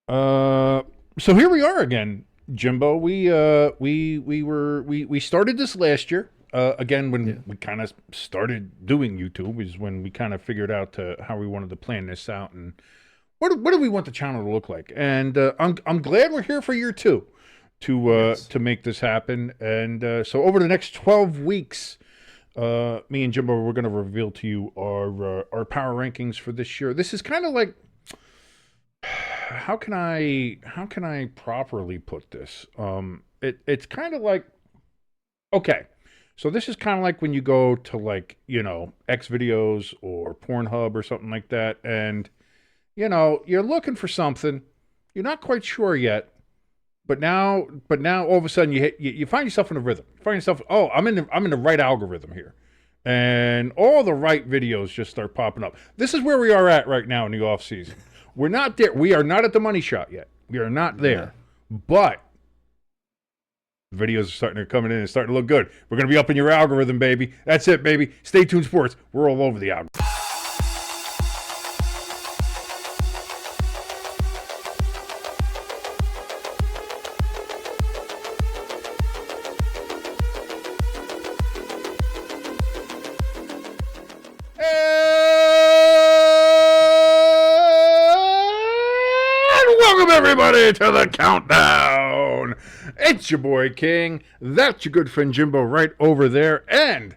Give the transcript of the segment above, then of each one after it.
So here we are again, Jimbo. We started this last year. Again, when we kind of started doing YouTube is when we kind of figured out how we wanted to plan this out and what do we want the channel to look like. And I'm glad we're here for year two to make this happen. And so over the next 12 weeks, me and Jimbo, we're going to reveal to you our power rankings for this year. This is kind of like, how can I properly put this? It's kind of like, okay, so this is kind of like when you go to, like, X videos or Pornhub or something like that, and you're looking for something, you're not quite sure yet, but now all of a sudden you find yourself in a rhythm. You find yourself, oh, I'm in the right algorithm here. And all the right videos just start popping up. This is where we are at right now in the off season. We're not there. We are not at the money shot yet. We are not there. Yeah. But videos are starting to come in and starting to look good. We're going to be up in your algorithm, baby. That's it, baby. Stay tuned, sports. We're all over the algorithm. Everybody to the countdown. It's your boy King. That's your good friend Jimbo right over there. And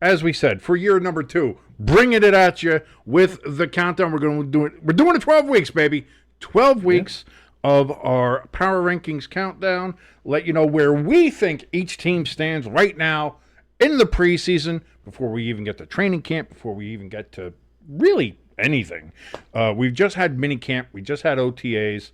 as we said, for year number 2, bringing it at you with the countdown. We're doing it 12 weeks, baby. 12 weeks of our power rankings countdown. Let you know where we think each team stands right now in the preseason before we even get to training camp, before we even get to really anything. We've just had mini camp. We just had OTAs.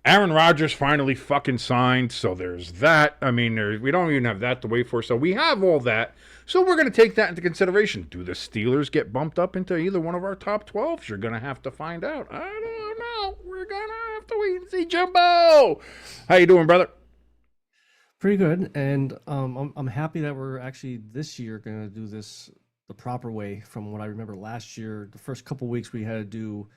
Aaron Rodgers finally fucking signed, so there's that. I mean, we don't even have that to wait for, so we have all that. So we're going to take that into consideration. Do the Steelers get bumped up into either one of our top 12s? You're going to have to find out. I don't know. We're going to have to wait and see. Jimbo, how you doing, brother? Pretty good, and I'm happy that we're actually this year going to do this the proper way. From what I remember last year, the first couple weeks we had to do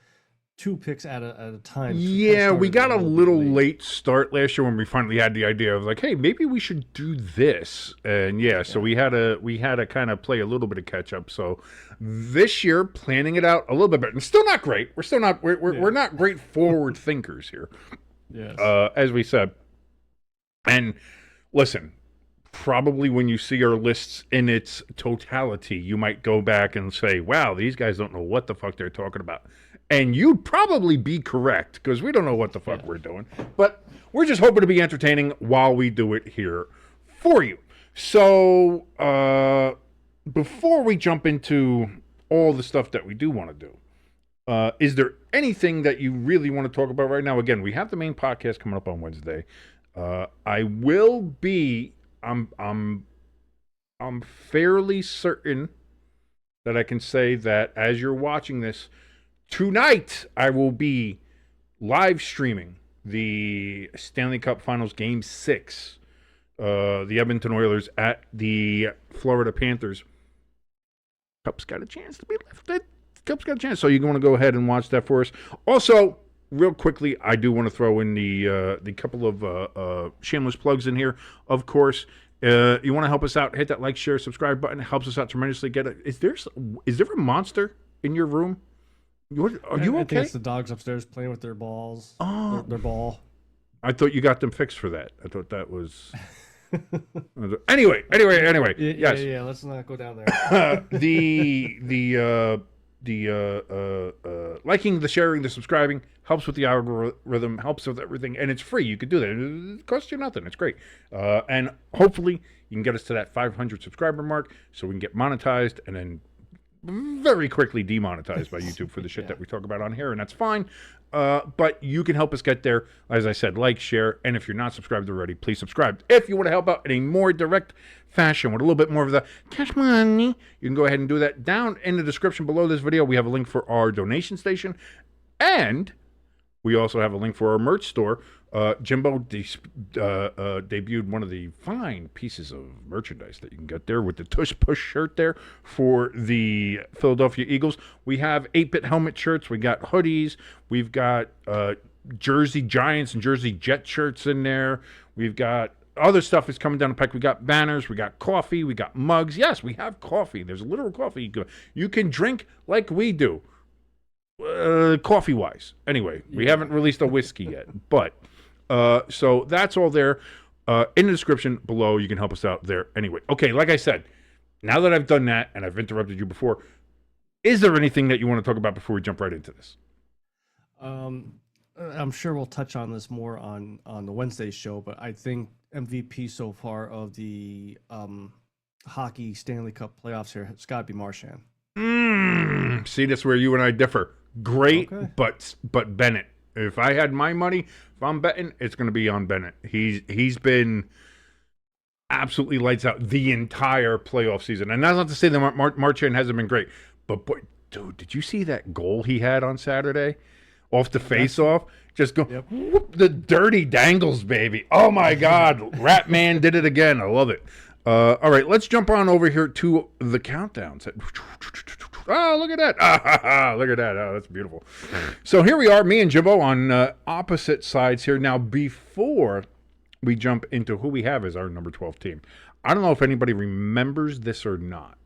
2 picks at a time. Yeah, we got a little late start last year when we finally had the idea of like, hey, maybe we should do this. And so we had to kind of play a little bit of catch up. So this year, planning it out a little bit better. And still not great. We're not great forward thinkers here. Yes. As we said. And listen, probably when you see our lists in its totality, you might go back and say, wow, these guys don't know what the fuck they're talking about. And you'd probably be correct, because we don't know what the fuck we're doing. But we're just hoping to be entertaining while we do it here for you. So before we jump into all the stuff that we do want to do, is there anything that you really want to talk about right now? Again, we have the main podcast coming up on Wednesday. I will be... I'm fairly certain that I can say that as you're watching this, tonight I will be live streaming the Stanley Cup Finals Game 6, the Edmonton Oilers at the Florida Panthers. Cup's got a chance to be lifted. Cup's got a chance. So you're going to go ahead and watch that for us. Also, real quickly, I do want to throw in the couple of shameless plugs in here. Of course, you want to help us out, hit that like, share, subscribe button. It helps us out tremendously. Is there a monster in your room? Are you okay? I think it's the dogs upstairs playing with their balls. Oh. Their ball. I thought you got them fixed for that. I thought that was... Anyway. Yes. Yeah, let's not go down there. The liking, the sharing, the subscribing helps with the algorithm, helps with everything, and it's free. You could do that. It costs you nothing. It's great. And hopefully you can get us to that 500 subscriber mark so we can get monetized and then very quickly demonetized by YouTube for the shit that we talk about on here, and that's fine. But you can help us get there. As I said, like, share, and if you're not subscribed already, please subscribe. If you want to help out in a more direct fashion with a little bit more of the cash money, you can go ahead and do that. Down in the description below this video, we have a link for our donation station, and we also have a link for our merch store. Jimbo debuted one of the fine pieces of merchandise that you can get there with the Tush Push shirt there for the Philadelphia Eagles. We have 8-bit helmet shirts. We got hoodies. We've got Jersey Giants and Jersey Jet shirts in there. We've got other stuff is coming down the pike. We got banners, we got coffee, we got mugs. Yes, we have coffee. There's a literal coffee you can drink like we do, coffee wise. Anyway, we haven't released a whiskey yet, but so that's all there in the description below. You can help us out there anyway. Okay, like I said, now that I've done that and I've interrupted you before, is there anything that you want to talk about before we jump right into this? I'm sure we'll touch on this more on the Wednesday show, but I think MVP so far of the hockey Stanley Cup playoffs here, it's got to be Marchand. See, that's where you and I differ. Great, okay. but Bennett. If I had my money, if I'm betting, it's going to be on Bennett. He's been absolutely lights out the entire playoff season, and that's not to say that Marchand hasn't been great, but boy, dude, did you see that goal he had on Saturday? Off the face-off, just go whoop, the dirty dangles, baby. Oh, my God. Ratman did it again. I love it. All right, let's jump on over here to the countdowns. Oh, look at that. Look at that. Oh, that's beautiful. So here we are, me and Jimbo on opposite sides here. Now, before we jump into who we have as our number 12 team, I don't know if anybody remembers this or not.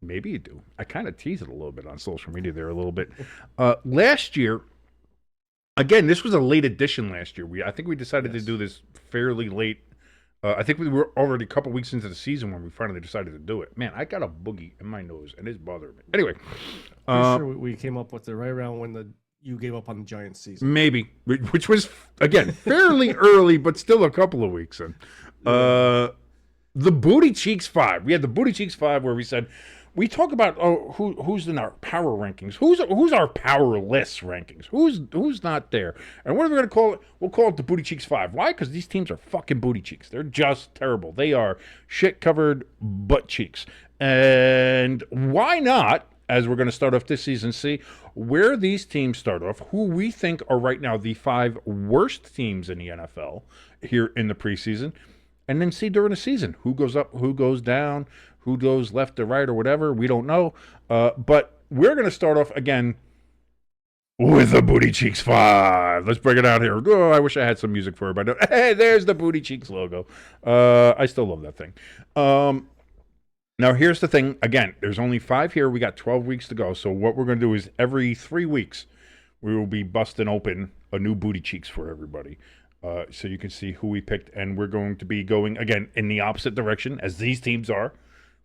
Maybe you do. I kind of teased it a little bit on social media there a little bit. Last year, again, this was a late edition last year. I think we decided to do this fairly late. I think we were already a couple weeks into the season when we finally decided to do it. Man, I got a boogie in my nose, and it's bothering me. Anyway. Pretty sure we came up with it right around when you gave up on the Giants season. Maybe, which was, again, fairly early, but still a couple of weeks in. The Booty Cheeks 5. We had the Booty Cheeks 5 where we said, we talk about who's in our power rankings. Who's our powerless rankings? Who's not there? And what are we going to call it? We'll call it the Booty Cheeks 5. Why? Because these teams are fucking booty cheeks. They're just terrible. They are shit-covered butt cheeks. And why not, as we're going to start off this season, see where these teams start off, who we think are right now the 5 worst teams in the NFL here in the preseason, and then see during the season who goes up, who goes down, who goes left to right or whatever. We don't know. But we're going to start off again with the Booty Cheeks 5. Let's bring it out here. Oh, I wish I had some music for it, but hey, there's the Booty Cheeks logo. I still love that thing. Now, here's the thing. Again, there's only 5 here. We got 12 weeks to go. So what we're going to do is every 3 weeks, we will be busting open a new Booty Cheeks for everybody. So you can see who we picked. And we're going to be going, again, in the opposite direction as these teams are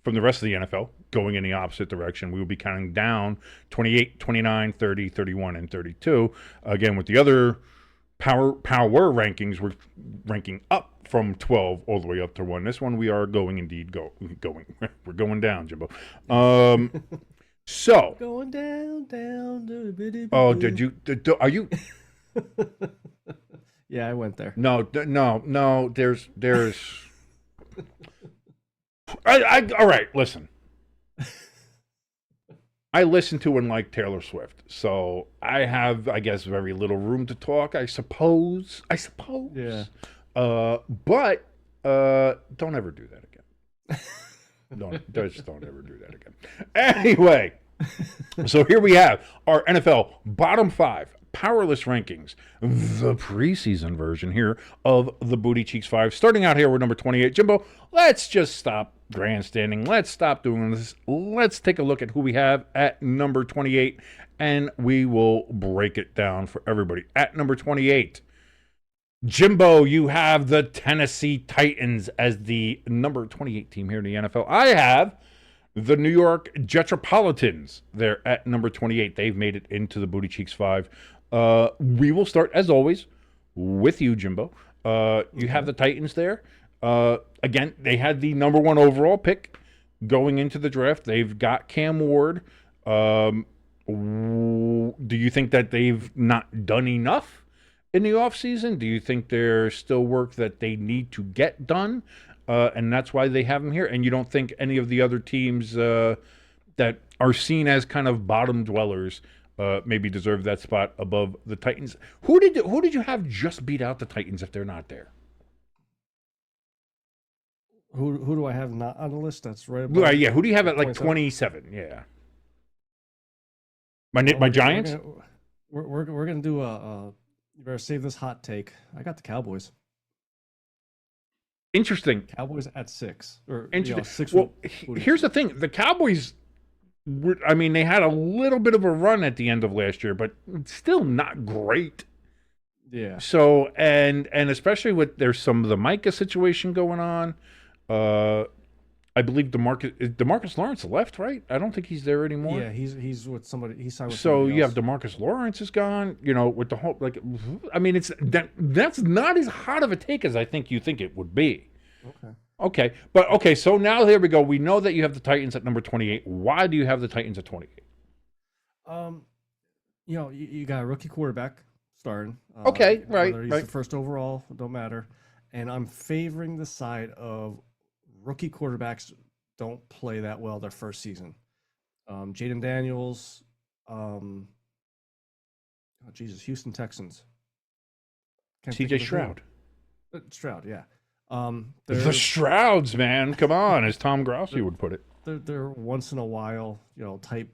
from the rest of the NFL, going in the opposite direction. We will be counting down 28, 29, 30, 31, and 32. Again, with the other power rankings, we're ranking up from 12 all the way up to 1. This one we are going indeed going. We're going down, Jimbo. So going down. Oh, did you? Are you? Yeah, I went there. No. There's. All right, listen. I listen to and like Taylor Swift, so I have, I guess, very little room to talk. I suppose. Yeah. But don't ever do that again. Don't ever do that again. Anyway, so here we have our NFL bottom 5 powerless rankings, the preseason version here of the Booty Cheeks 5. Starting out here with number 28. Jimbo, let's just stop grandstanding. Let's stop doing this. Let's take a look at who we have at number 28, and we will break it down for everybody. At number 28, Jimbo, you have the Tennessee Titans as the number 28 team here in the NFL. I have the New York Jetropolitans there at number 28. They've made it into the Booty Cheeks 5. We will start, as always, with you, Jimbo. You have the Titans there. Again, they had the number 1 overall pick going into the draft. They've got Cam Ward. Do you think that they've not done enough in the offseason? Do you think there's still work that they need to get done? And that's why they have him here. And you don't think any of the other teams that are seen as kind of bottom dwellers maybe deserve that spot above the Titans? Who did you have just beat out the Titans if they're not there? Who do I have not on the list? That's right. Yeah. Who do you have at like 27? Yeah. My Giants. We're gonna do a You better save this hot take. I got the Cowboys. Interesting. Cowboys at 6, or Interesting. 6. Well, here's the thing: the Cowboys. I mean, they had a little bit of a run at the end of last year, but still not great. Yeah. So and especially with there's some of the Micah situation going on. I believe Demarcus Lawrence left, right? I don't think he's there anymore. Yeah, he's with somebody. He's signed with So somebody you else. have Demarcus Lawrence is gone. With the whole I mean, that's not as hot of a take as I think you think it would be. Okay. So now here we go. We know that you have the Titans at number 28. Why do you have the Titans at 28? You got a rookie quarterback starting. Okay, right, Whether he's right. the first overall, don't matter. And I'm favoring the side of rookie quarterbacks don't play that well their first season. Jaden Daniels, Houston Texans. Can't think CJ of his name. Stroud. Stroud, yeah. The They're, Strouds, man. Come on, as Tom Grossi would put it. they're once in a while, type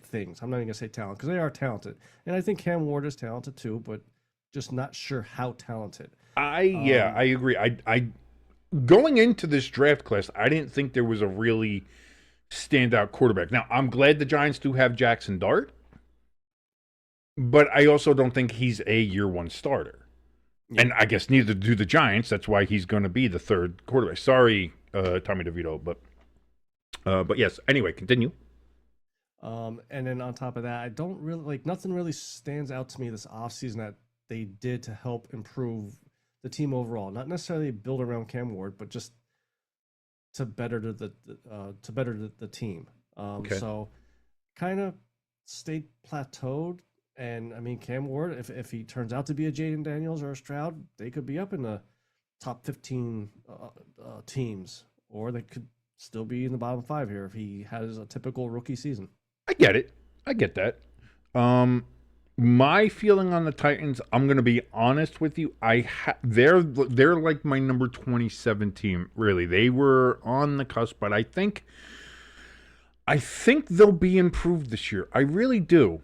things. I'm not even gonna say talent because they are talented, and I think Cam Ward is talented too, but just not sure how talented. I agree. I going into this draft class, I didn't think there was a really standout quarterback. Now, I'm glad the Giants do have Jackson Dart, but I also don't think he's a year one starter. Yeah. And I guess neither do the Giants. That's why he's going to be the third quarterback. Sorry, Tommy DeVito, but yes. Anyway, continue. And then on top of that, I don't really nothing really stands out to me this offseason that they did to help improve the team overall. Not necessarily build around Cam Ward, but just to better the team. Okay. So kind of stayed plateaued. And I mean, Cam Ward, if he turns out to be a Jaden Daniels or a Stroud, they could be up in the top 15 teams, or they could still be in the bottom 5 here if he has a typical rookie season. I get it. I get that. My feeling on the Titans, I'm going to be honest with you. They're like my number 27 team. Really, they were on the cusp, but I think they'll be improved this year. I really do.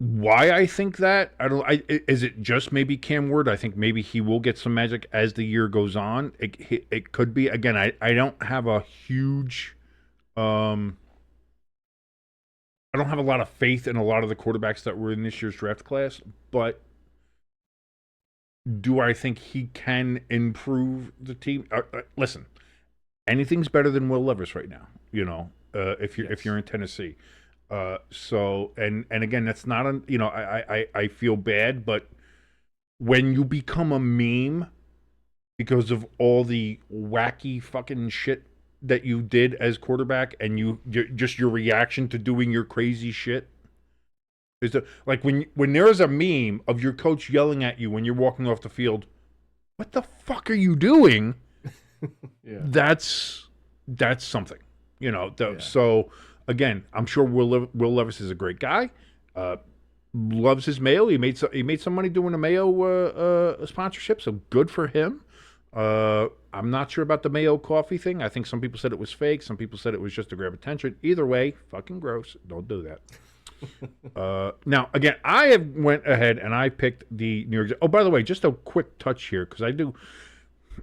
Why I think that? Is it just maybe Cam Ward? I think maybe he will get some magic as the year goes on. It could be. Again, I don't have a huge. I don't have a lot of faith in a lot of the quarterbacks that were in this year's draft class, but do I think he can improve the team? Listen, anything's better than Will Levis right now. If you're in Tennessee. So again, that's not I feel bad, but when you become a meme because of all the wacky fucking shit that you did as quarterback and your reaction to doing your crazy shit is like when there is a meme of your coach yelling at you when you're walking off the field, what the fuck are you doing? Yeah. That's something, So again, I'm sure Will Levis is a great guy. Loves his Mayo. He made some money doing a Mayo sponsorship, so good for him. I'm not sure about the Mayo coffee thing. I think some people said it was fake. Some people said it was just to grab attention. Either way, fucking gross. Don't do that. Now, again, I have went ahead and I picked the New York. Oh, by the way, just a quick touch here because I do.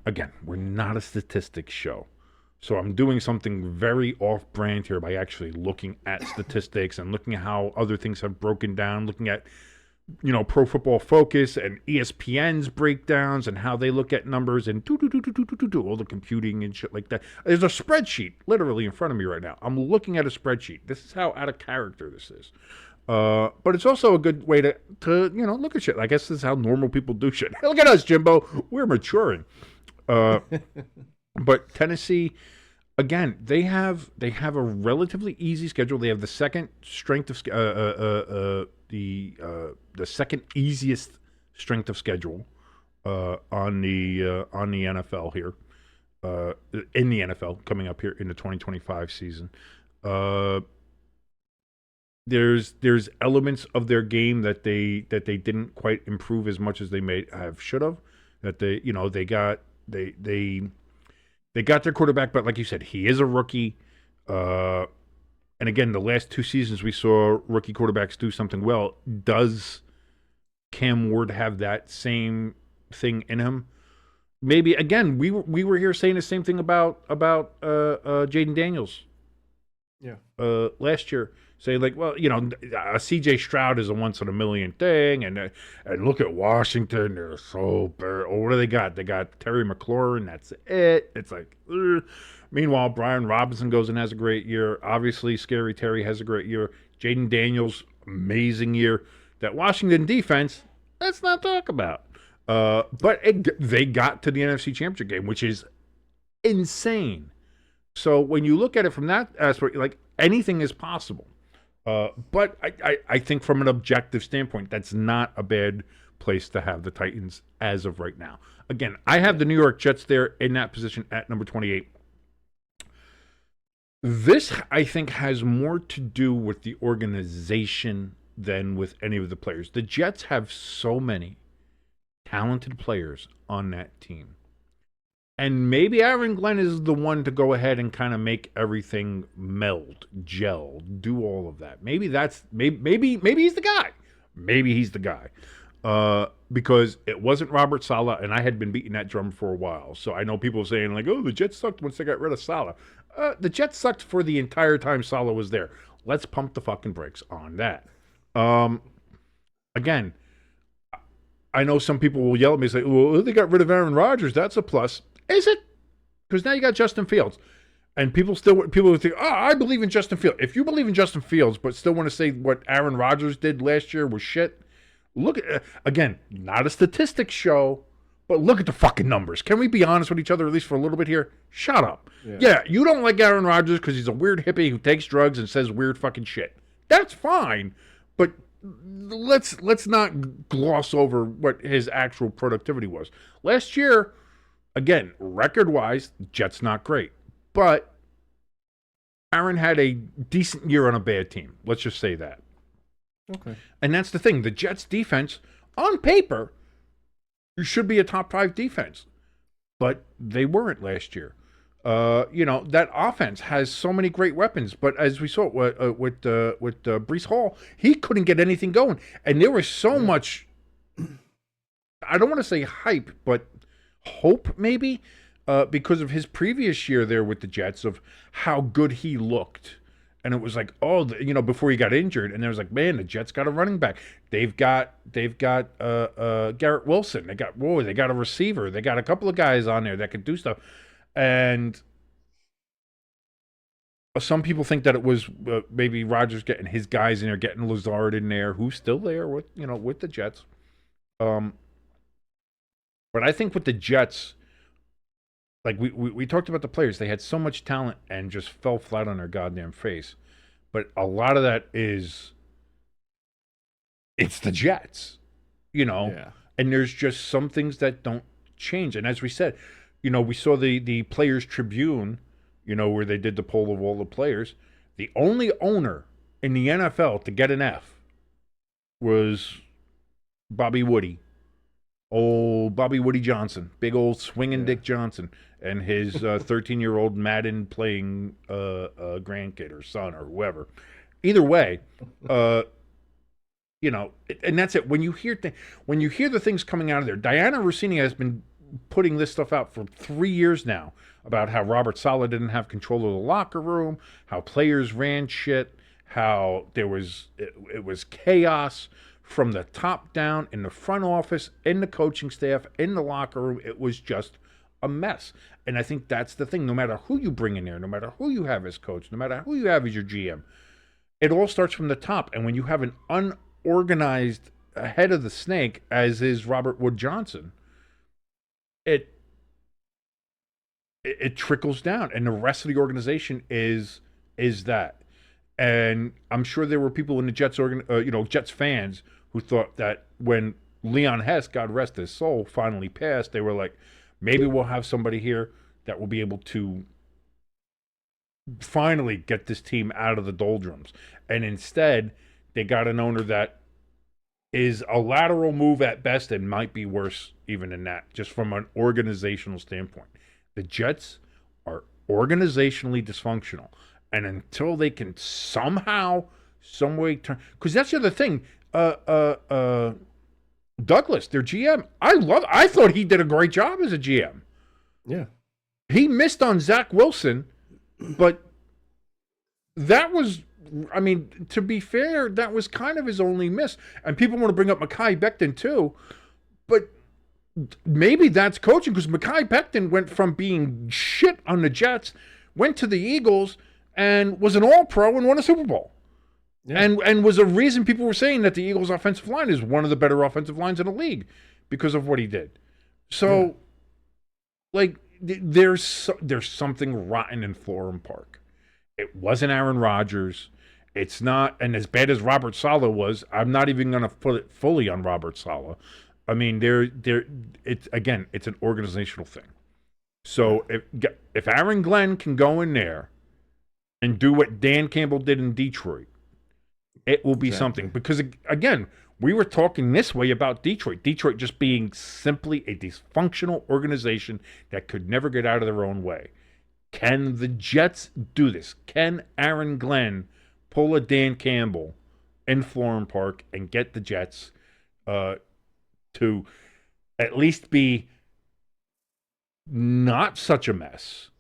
Again, we're not a statistics show. So I'm doing something very off-brand here by actually looking at statistics and looking at how other things have broken down, looking at, Pro Football Focus and ESPN's breakdowns and how they look at numbers and all the computing and shit like that. There's a spreadsheet literally in front of me right now. I'm looking at a spreadsheet. This is how out of character this is. But it's also a good way to look at shit. I guess this is how normal people do shit. Look at us, Jimbo. We're maturing. But Tennessee, again, they have a relatively easy schedule. They have the second strength of the second easiest strength of schedule on the NFL here in the NFL coming up here in the 2025 season. There's elements of their game that they didn't quite improve as much as they should have. That they got their quarterback, but like you said, he is a rookie. And again, the last 2 seasons we saw rookie quarterbacks do something well. Does Cam Ward have that same thing in him. Maybe again, we were here saying the same thing about Jaden Daniels Yeah. last year, saying like, well, C.J. Stroud is a once in a million thing, and look at Washington, they're so bad. Oh, what do they got? They got Terry McLaurin. That's it. It's like, ugh. Meanwhile, Brian Robinson goes and has a great year. Obviously, Scary Terry has a great year. Jaden Daniels, amazing year. That Washington defense, let's not talk about. But they got to the NFC Championship game, which is insane. So when you look at it from that aspect, like anything is possible. But I think from an objective standpoint, that's not a bad place to have the Titans as of right now. Again, I have the New York Jets there in that position at number 28. This, I think, has more to do with the organization than with any of the players. The Jets have so many talented players on that team. And maybe Aaron Glenn is the one to go ahead and kind of make everything meld, gel, do all of that. Maybe he's the guy. Maybe he's the guy. Because it wasn't Robert Saleh, and I had been beating that drum for a while. So I know people saying like, "Oh, the Jets sucked once they got rid of Saleh." The Jets sucked for the entire time Saleh was there. Let's pump the fucking brakes on that. Again, I know some people will yell at me and say, "Well, they got rid of Aaron Rodgers. That's a plus." Is it? Because now you got Justin Fields. And people would think, "Oh, I believe in Justin Fields." If you believe in Justin Fields but still want to say what Aaron Rodgers did last year was shit, look at, again, not a statistics show, but look at the fucking numbers. Can we be honest with each other at least for a little bit here? Shut up. Yeah, you don't like Aaron Rodgers because he's a weird hippie who takes drugs and says weird fucking shit. That's fine, but let's not gloss over what his actual productivity was. Last year, again, record-wise, Jets not great. But Aaron had a decent year on a bad team. Let's just say that. Okay. And that's the thing. The Jets defense, on paper, should be a top 5 defense. But they weren't last year. That offense has so many great weapons. But as we saw with Breece Hall, he couldn't get anything going. And there was so much, I don't want to say hype, but hope maybe, because of his previous year there with the Jets of how good he looked. And it was like, before he got injured, and there was like, man, the Jets got a running back. They've got Garrett Wilson. They got a receiver. They got a couple of guys on there that could do stuff. And some people think that it was maybe Rodgers getting his guys in there, getting Lazard in there, who's still there with the Jets. But I think with the Jets, like we talked about the players, they had so much talent and just fell flat on their goddamn face. But a lot of that it's the Jets, Yeah. and there's just some things that don't change. And as we said, we saw the Players Tribune, where they did the poll of all the players. The only owner in the NFL to get an F was Bobby Woody. Old Bobby Woody Johnson, big old swinging Dick Johnson, and his 13-year-old Madden playing grandkid or son or whoever. Either way, and that's it. When you hear the things coming out of there, Diana Rossini has been putting this stuff out for 3 years now about how Robert Saleh didn't have control of the locker room, how players ran shit, how it was chaos from the top down, in the front office, in the coaching staff, in the locker room. It was just a mess. And I think that's the thing. No matter who you bring in there, no matter who you have as coach, no matter who you have as your GM, it all starts from the top. And when you have an unorganized head of the snake, as is Robert Wood Johnson, it trickles down. And the rest of the organization is that. And I'm sure there were people in the Jets, Jets fans who thought that when Leon Hess, God rest his soul, finally passed, they were like, maybe we'll have somebody here that will be able to finally get this team out of the doldrums. And instead, they got an owner that is a lateral move at best and might be worse even than that, just from an organizational standpoint. The Jets are organizationally dysfunctional. And until they can somehow, some way turn, because that's the other thing. Douglas, their GM, I thought he did a great job as a GM. Yeah. He missed on Zach Wilson, but that was, I mean, to be fair, that was kind of his only miss. And people want to bring up Mekhi Becton too, but maybe that's coaching, because Mekhi Becton went from being shit on the Jets, went to the Eagles, and was an All-Pro and won a Super Bowl. Yeah. And was a reason people were saying that the Eagles' offensive line is one of the better offensive lines in the league because of what he did. So, like, there's something rotten in Florham Park. It wasn't Aaron Rodgers. It's not, and as bad as Robert Saleh was, I'm not even going to put it fully on Robert Saleh. I mean, it's an organizational thing. So if Aaron Glenn can go in there and do what Dan Campbell did in Detroit, it will be something. Because, again, we were talking this way about Detroit. Detroit just being simply a dysfunctional organization that could never get out of their own way. Can the Jets do this? Can Aaron Glenn pull a Dan Campbell in Florham Park and get the Jets to at least be not such a mess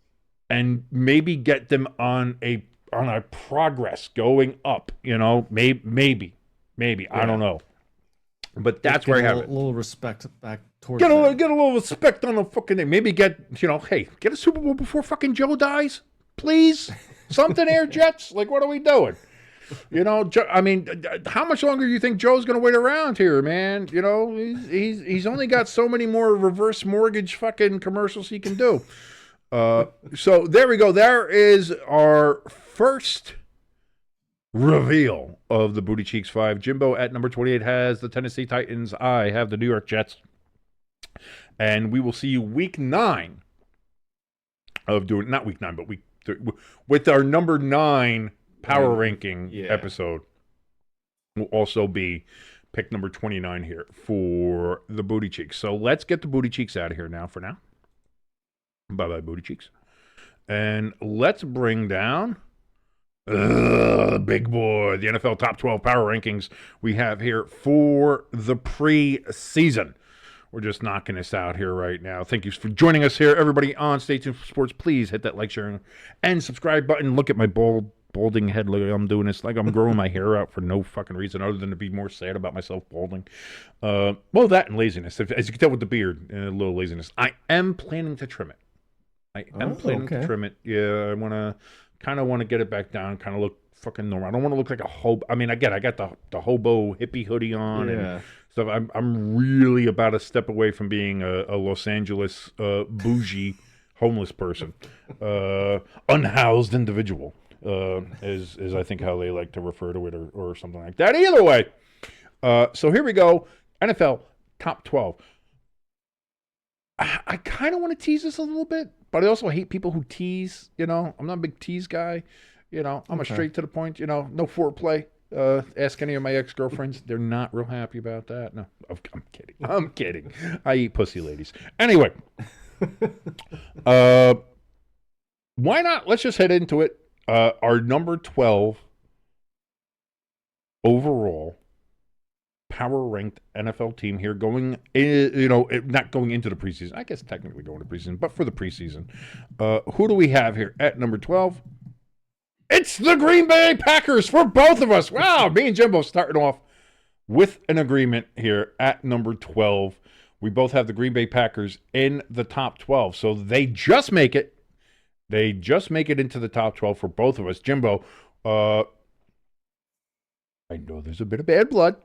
and maybe get them on a progress going up, maybe. Yeah. I don't know. But that's where I have a little respect back towards get a little respect on the fucking thing. Maybe get a Super Bowl before fucking Joe dies, please. Something Air Jets. Like, what are we doing? I mean, how much longer do you think Joe's going to wait around here, man? He's only got so many more reverse mortgage fucking commercials he can do. So there we go. There is our first reveal of the Booty Cheeks 5. Jimbo at number 28 has the Tennessee Titans. I have the New York Jets. And we will see you week 9 not week 9, but with our number 9 power ranking episode. Will also be pick number 29 here for the Booty Cheeks. So let's get the Booty Cheeks out of here now for now. Bye-bye, Booty Cheeks. And let's bring down big boy, the NFL Top 12 Power Rankings we have here for the preseason. We're just knocking this out here right now. Thank you for joining us here, everybody on Stay Tuned for Sports. Please hit that like, share, and subscribe button. Look at my balding head. Look, I'm doing this like I'm growing my hair out for no fucking reason other than to be more sad about myself balding. Well, that and laziness. As you can tell with the beard, a little laziness. I am planning to trim it. To trim it. Yeah, I kind of want to get it back down, kind of look fucking normal. I don't want to look like a hobo. I mean, I got the hobo hippie hoodie on and stuff. I'm really about a step away from being a Los Angeles bougie homeless person, unhoused individual, is I think how they like to refer to it, or something like that. Either way, so here we go. NFL Top 12. I kind of want to tease this a little bit, but I also hate people who tease. I'm not a big tease guy. I'm a straight to the point. No foreplay. Ask any of my ex-girlfriends. They're not real happy about that. No, I'm kidding. I eat pussy, ladies. Anyway, why not? Let's just head into it. Our number 12 overall power ranked NFL team here going, not going into the preseason. I guess technically going to preseason, but for the preseason. Who do we have here at number 12? It's the Green Bay Packers for both of us. Wow, me and Jimbo starting off with an agreement here at number 12. We both have the Green Bay Packers in the top 12. So they just make it. They just make it into the top 12 for both of us. Jimbo, I know there's a bit of bad blood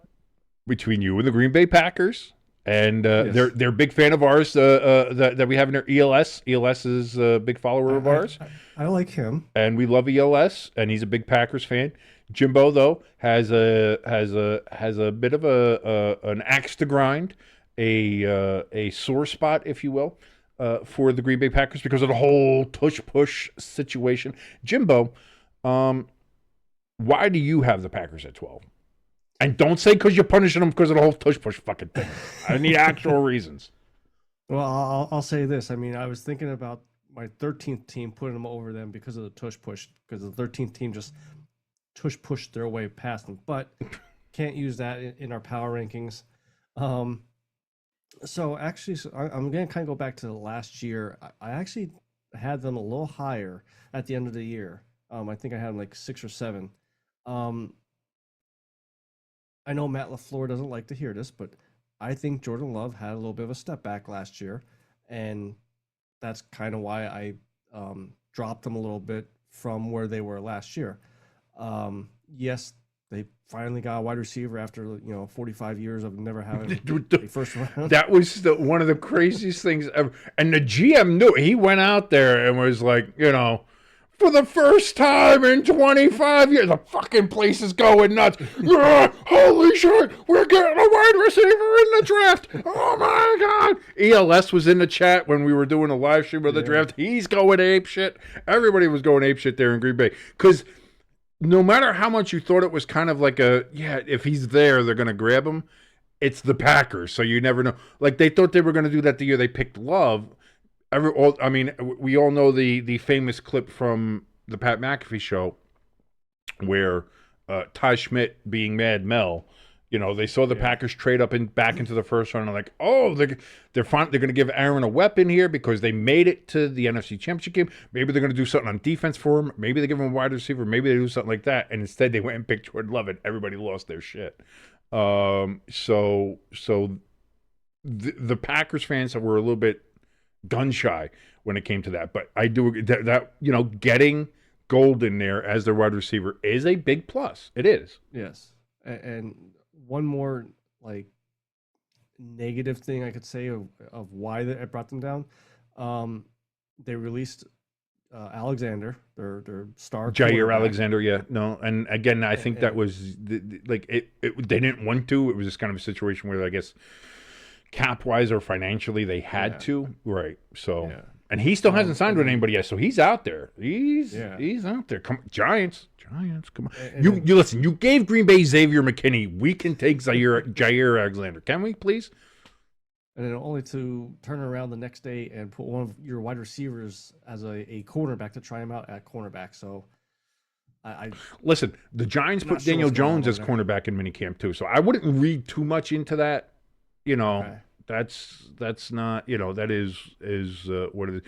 between you and the Green Bay Packers, and they're a big fan of ours that we have in our ELS. ELS is a big follower of ours. I like him, and we love ELS, and he's a big Packers fan. Jimbo, though, has a bit of an axe to grind, a sore spot, if you will, for the Green Bay Packers because of the whole tush-push situation. Jimbo, why do you have the Packers at 12? And don't say because you're punishing them because of the whole tush-push fucking thing. I need actual reasons. Well, I'll say this. I mean, I was thinking about my 13th team, putting them over them because of the tush-push, because the 13th team just tush-pushed their way past them. But can't use that in our power rankings. So actually, I'm going to kind of go back to last year. I actually had them a little higher at the end of the year. I think I had them like 6 or 7. Um, I know Matt LaFleur doesn't like to hear this, but I think Jordan Love had a little bit of a step back last year, and that's kind of why I dropped them a little bit from where they were last year. Yes, they finally got a wide receiver after 45 years of never having a first round. That was one of the craziest things ever. And the GM knew. He went out there and was like, for the first time in 25 years, the fucking place is going nuts. Holy shit, we're getting a wide receiver in the draft. Oh my God. ELS was in the chat when we were doing a live stream of the draft. He's going ape shit. Everybody was going ape shit there in Green Bay. Because no matter how much you thought it was kind of like if he's there, they're going to grab him. It's the Packers, so you never know. Like, they thought they were going to do that the year they picked Love. We all know the famous clip from the Pat McAfee show where Ty Schmidt being Mad Mel, they saw the Packers trade up and back into the first round and like, oh, they're going to give Aaron a weapon here because they made it to the NFC Championship game. Maybe they're going to do something on defense for him. Maybe they give him a wide receiver. Maybe they do something like that. And instead, they went and picked Jordan Love, and everybody lost their shit. So the Packers fans were a little bit gun shy when it came to that, but I do that getting Golden there as their wide receiver is a big plus. It is. Yes, and one more like negative thing I could say of why I brought them down. They released Alexander, their star Jair Alexander, and again, I think that was they didn't want to. It was just kind of a situation where I guess cap wise or financially they had to, right? So, and he still hasn't signed with anybody yet, so he's out there. He's out there. Come, Giants, come on. You listen. You gave Green Bay Xavier McKinney. We can take Jair Alexander. Can we, please? And then only to turn around the next day and put one of your wide receivers as a cornerback to try him out at cornerback. So, I listen. The Giants put Daniel Jones as cornerback in minicamp too, so I wouldn't read too much into that. That's not, that is what it is.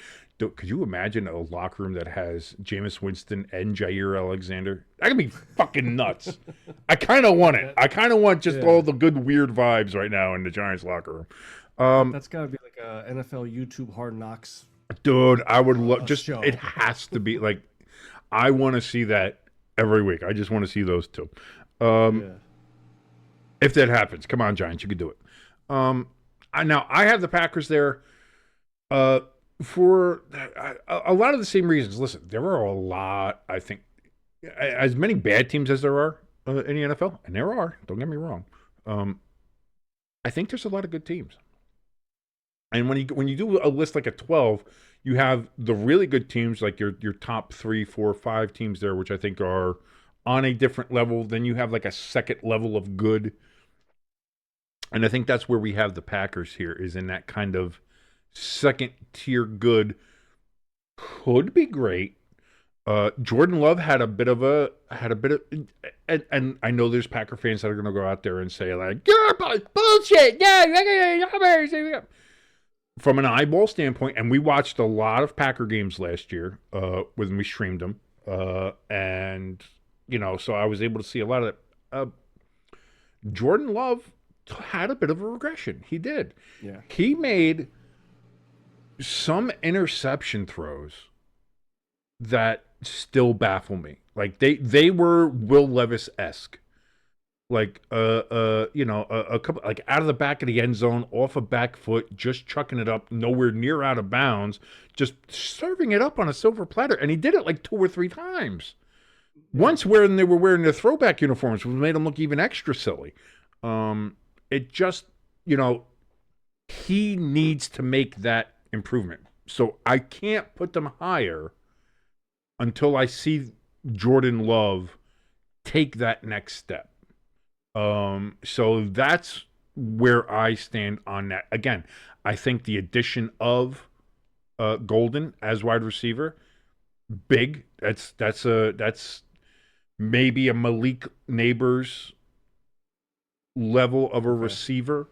Could you imagine a locker room that has Jameis Winston and Jair Alexander? That could be fucking nuts. I kind of want it. I kind of want just all the good, weird vibes right now in the Giants locker room. That's got to be like a NFL YouTube Hard Knocks. Dude, I would love show. It has to be like, I want to see that every week. I just want to see those two. If that happens, come on, Giants, you could do it. Now I have the Packers there for a lot of the same reasons. Listen, there are a lot, I think, as many bad teams as there are in the NFL, and there are, don't get me wrong. I think there's a lot of good teams. And when you do a list like a 12, you have the really good teams, like your top 3, 4, 5 teams there, which I think are on a different level. Then you have like a second level of good. And I think that's where we have the Packers here, is in that kind of second tier good. Could be great. Jordan Love had a bit of, and I know there's Packer fans that are going to go out there and say like, you're bullshit. Yeah. From an eyeball standpoint, and we watched a lot of Packer games last year when we streamed them, and so I was able to see a lot of that. Jordan Love had a bit of a regression. He did. Yeah. He made some interception throws that still baffle me. Like they were Will Levis-esque. Like a couple, like out of the back of the end zone, off a back foot, just chucking it up, nowhere near out of bounds, just serving it up on a silver platter, and he did it like 2 or 3 times. Once when they were wearing their throwback uniforms, which made them look even extra silly. It just, he needs to make that improvement. So I can't put them higher until I see Jordan Love take that next step. So that's where I stand on that. Again, I think the addition of Golden as wide receiver, big. That's maybe a Malik Neighbors level of a receiver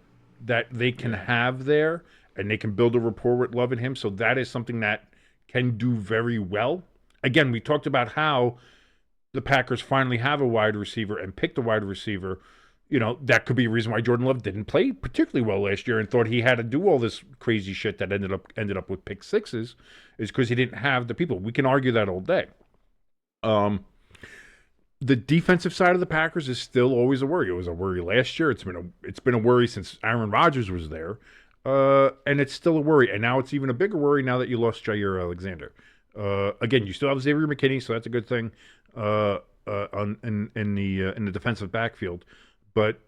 that they can have there, and they can build a rapport with Love and him. So that is something that can do very well. Again, we talked about how the Packers finally have a wide receiver and picked a wide receiver. You know, that could be a reason why Jordan Love didn't play particularly well last year and thought he had to do all this crazy shit that ended up with pick sixes, is because he didn't have the people. We can argue that all day. The defensive side of the Packers is still always a worry. It was a worry last year. It's been a worry since Aaron Rodgers was there, and it's still a worry. And now it's even a bigger worry now that you lost Jair Alexander. Again, you still have Xavier McKinney, so that's a good thing in the defensive backfield. But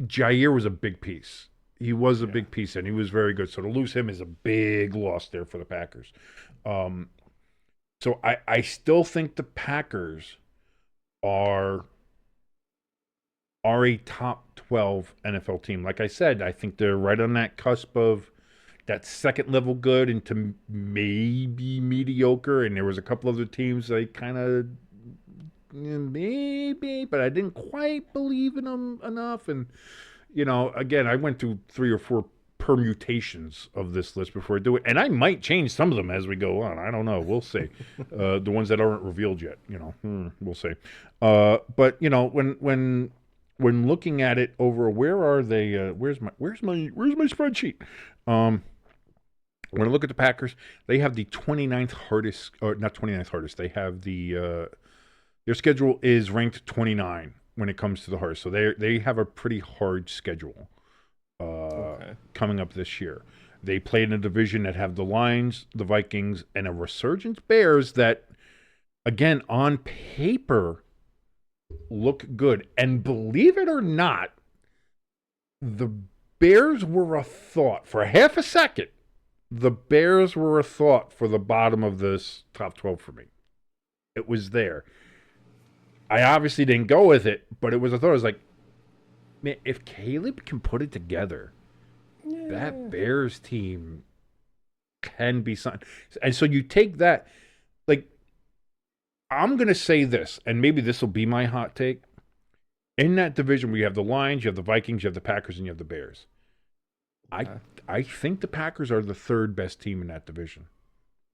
Jair was a big piece. He was a big piece, and he was very good. So to lose him is a big loss there for the Packers. So I still think the Packers are a top 12 NFL team. Like I said, I think they're right on that cusp of that second level good into maybe mediocre. And there was a couple other teams I kind of maybe, but I didn't quite believe in them enough. And, you know, again, I went through 3 or 4 permutations of this list before I do it, and I might change some of them as we go on. I don't know. We'll see. The ones that aren't revealed yet, you know, we'll see. But you know, when looking at it over, where are they? Where's my spreadsheet? When I look at the Packers, they have the 29th hardest, or not 29th hardest. They have the their schedule is ranked 29 when it comes to the hardest. So they have a pretty hard schedule coming up this year. They play in a division that have the Lions, the Vikings, and a resurgent Bears that, again, on paper, look good. And believe it or not, the Bears were a thought for half a second. The Bears were a thought for the bottom of this top 12 for me. It was there. I obviously didn't go with it, but it was a thought. I was like, man, if Caleb can put it together, that Bears team can be something. And so you take that, like, I'm going to say this, and maybe this will be my hot take. In that division, we have the Lions, you have the Vikings, you have the Packers, and you have the Bears. Okay. I think the Packers are the third best team in that division.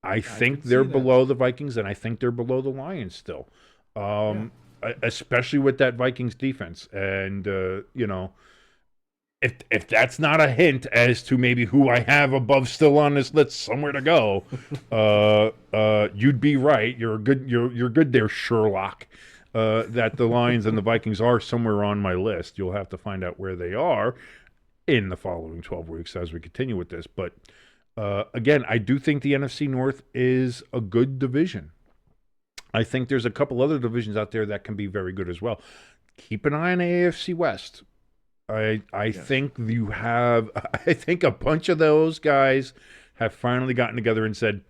I think they're below the Vikings, and I think they're below the Lions still. Especially with that Vikings defense. And, you know, if that's not a hint as to maybe who I have above still on this list, somewhere to go, you'd be right. You're good there, Sherlock, that the Lions and the Vikings are somewhere on my list. You'll have to find out where they are in the following 12 weeks as we continue with this. But, again, I do think the NFC North is a good division. I think there's a couple other divisions out there that can be very good as well. Keep an eye on the AFC West. I think you have. I think a bunch of those guys have finally gotten together and said,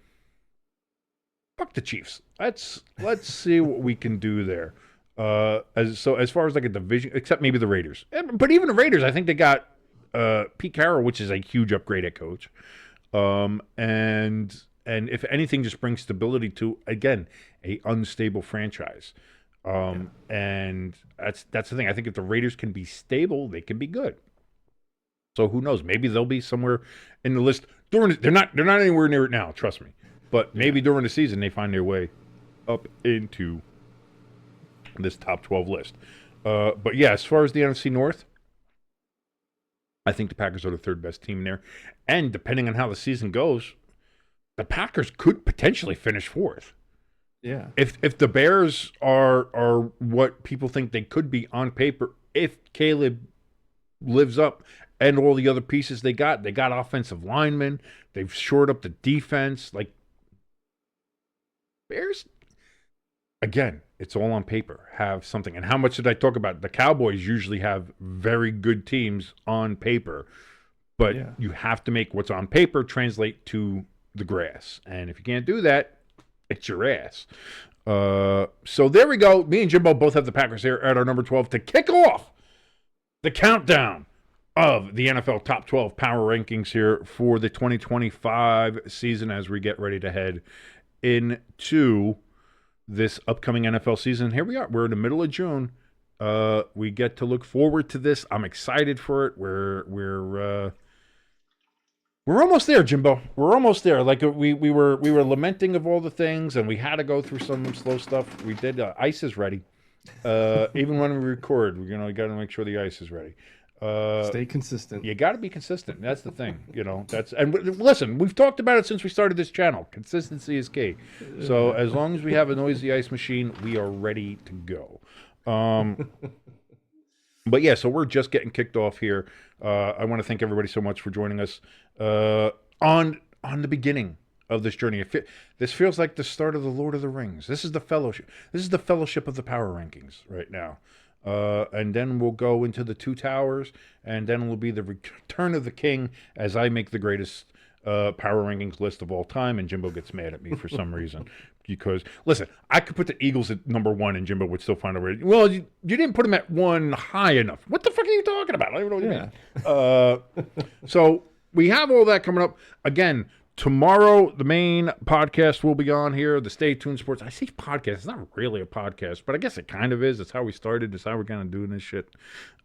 "Fuck the Chiefs. Let's see what we can do there." As far as like a division, except maybe the Raiders. But even the Raiders, I think they got Pete Carroll, which is a huge upgrade at coach. And if anything, just brings stability to, again, a unstable franchise. And that's the thing. I think if the Raiders can be stable, they can be good. So who knows? Maybe they'll be somewhere in the list. They're not anywhere near it now, trust me. But maybe during the season they find their way up into this top 12 list. But yeah, as far as the NFC North, I think the Packers are the third best team there. And depending on how the season goes, the Packers could potentially finish fourth. Yeah. If the Bears are what people think they could be on paper, if Caleb lives up and all the other pieces they got offensive linemen, they've shored up the defense. Like, Bears, again, it's all on paper, have something. And how much did I talk about? The Cowboys usually have very good teams on paper, but you have to make what's on paper translate to the grass. And if you can't do that, it's your ass. So there we go. Me and Jimbo both have the Packers here at our number 12 to kick off the countdown of the NFL Top 12 Power Rankings here for the 2025 season as we get ready to head into this upcoming NFL season. Here we are. We're in the middle of June. We get to look forward to this. I'm excited for it. We're almost there, Jimbo. We're almost there. Like we were lamenting of all the things, and we had to go through some slow stuff. We did. Ice is ready. Even when we record, you got to make sure the ice is ready. Stay consistent. You got to be consistent. That's the thing. Listen, we've talked about it since we started this channel. Consistency is key. So as long as we have a noisy ice machine, we are ready to go. But yeah, so we're just getting kicked off here. I want to thank everybody so much for joining us on the beginning of this journey. This feels like the start of the Lord of the Rings. This is the fellowship. This is the fellowship of the power rankings right now. And then we'll go into the two towers, and then it will be the return of the king as I make the greatest power rankings list of all time, and Jimbo gets mad at me for some reason. Because, listen, I could put the Eagles at number 1, and Jimbo would still find a way. Well, you didn't put them at 1 high enough. What the fuck are you talking about? I don't even know what you mean. So we have all that coming up. Again, tomorrow, the main podcast will be on here, the Stay Tuned Sports. I say podcast. It's not really a podcast, but I guess it kind of is. It's how we started. It's how we're kind of doing this shit.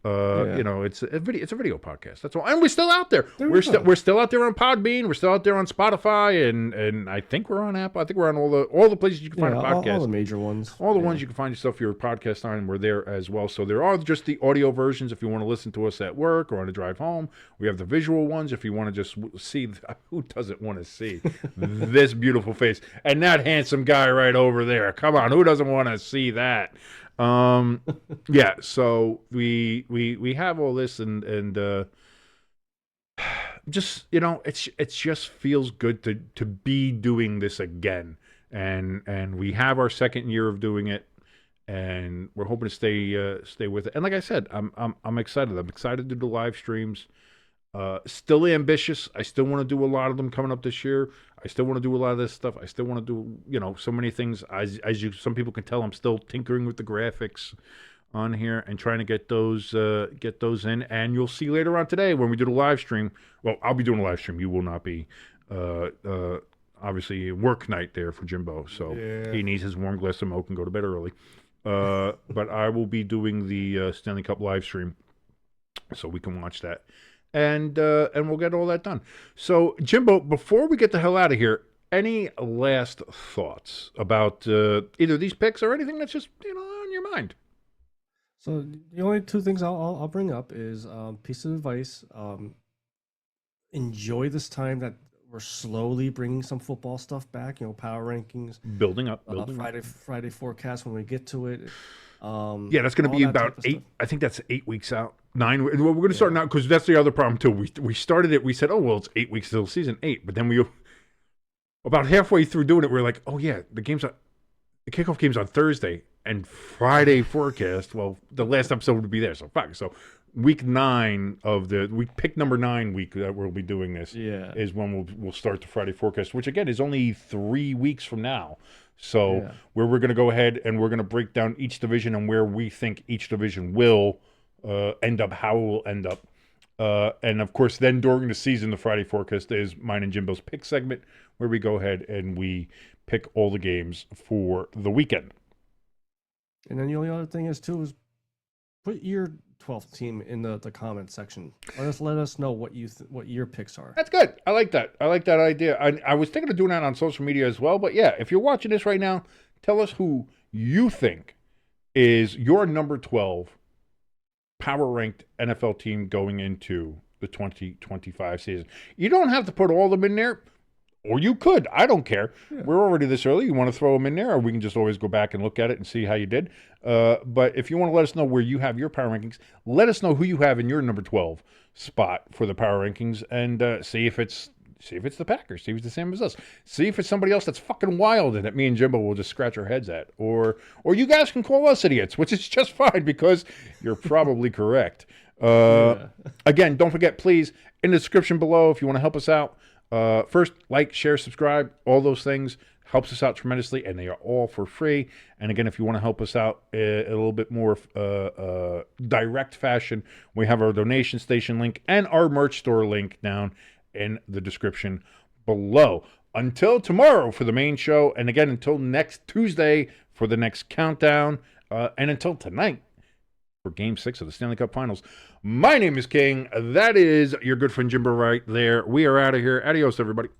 It's a video podcast. That's all. And we're still out there. We're still out there on Podbean. We're still out there on Spotify, and I think we're on Apple. I think we're on all the places you can find a podcast. All the major ones. All the ones you can find yourself your podcast on, we're there as well. So there are just the audio versions if you want to listen to us at work or on the drive home. We have the visual ones if you want to just see. Who doesn't want to see this beautiful face and that handsome guy right over there? Come on, who doesn't want to see that? Yeah, so we have all this and just it just feels good to be doing this again, and we have our second year of doing it, and we're hoping to stay with it. And like I said, I'm excited. I'm excited to do the live streams. Still ambitious. I still want to do a lot of them coming up this year. I still want to do a lot of this stuff. I still want to do, so many things. Some people can tell, I'm still tinkering with the graphics on here and trying to get those in. And you'll see later on today when we do the live stream. Well, I'll be doing a live stream. You will not be. Obviously, work night there for Jimbo, so he needs his warm glass of milk and go to bed early. But I will be doing the Stanley Cup live stream, so we can watch that. And we'll get all that done. So, Jimbo, before we get the hell out of here, any last thoughts about either these picks or anything that's just on your mind? So the only two things I'll bring up is piece of advice. Enjoy this time that we're slowly bringing some football stuff back. Power rankings, building up. Friday forecast when we get to it. That's going to be about 8. I think that's 8 weeks out. 9. Well, we're going to start now because that's the other problem too. We started it. We said, it's 8 weeks till season 8, but then we about halfway through doing it, we're like, the kickoff game's on Thursday and Friday forecast. Well, the last episode would be there, so fuck. So week 9 we pick number 9 week that we'll be doing this. Is when we'll start the Friday forecast, which again is only 3 weeks from now. So where we're going to go ahead and we're going to break down each division and where we think each division will end up, how it will end up. And of course, then during the season, the Friday forecast is mine and Jimbo's pick segment, where we go ahead and we pick all the games for the weekend. And then the only other thing is put your 12th team in the comment section. Let us know what your picks are. That's good. I like that. I like that idea. I was thinking of doing that on social media as well. But yeah, if you're watching this right now, tell us who you think is your number 12 power ranked NFL team going into the 2025 season. You don't have to put all of them in there, or you could. I don't care. Yeah. We're already this early. You want to throw them in there, or we can just always go back and look at it and see how you did. But if you want to let us know where you have your power rankings, let us know who you have in your number 12 spot for the power rankings, and see if it's the Packers. See if it's the same as us. See if it's somebody else that's fucking wild and that me and Jimbo will just scratch our heads at. Or you guys can call us idiots, which is just fine because you're probably correct. Again, don't forget, please, in the description below, if you want to help us out, first, like, share, subscribe, all those things helps us out tremendously, and they are all for free. And again, if you want to help us out a little bit more direct fashion, we have our donation station link and our merch store link down in the description below. Until tomorrow for the main show, and again, until next Tuesday for the next countdown, and until tonight for Game 6 of the Stanley Cup Finals. My name is King. That is your good friend Jimbo right there. We are out of here. Adios, everybody.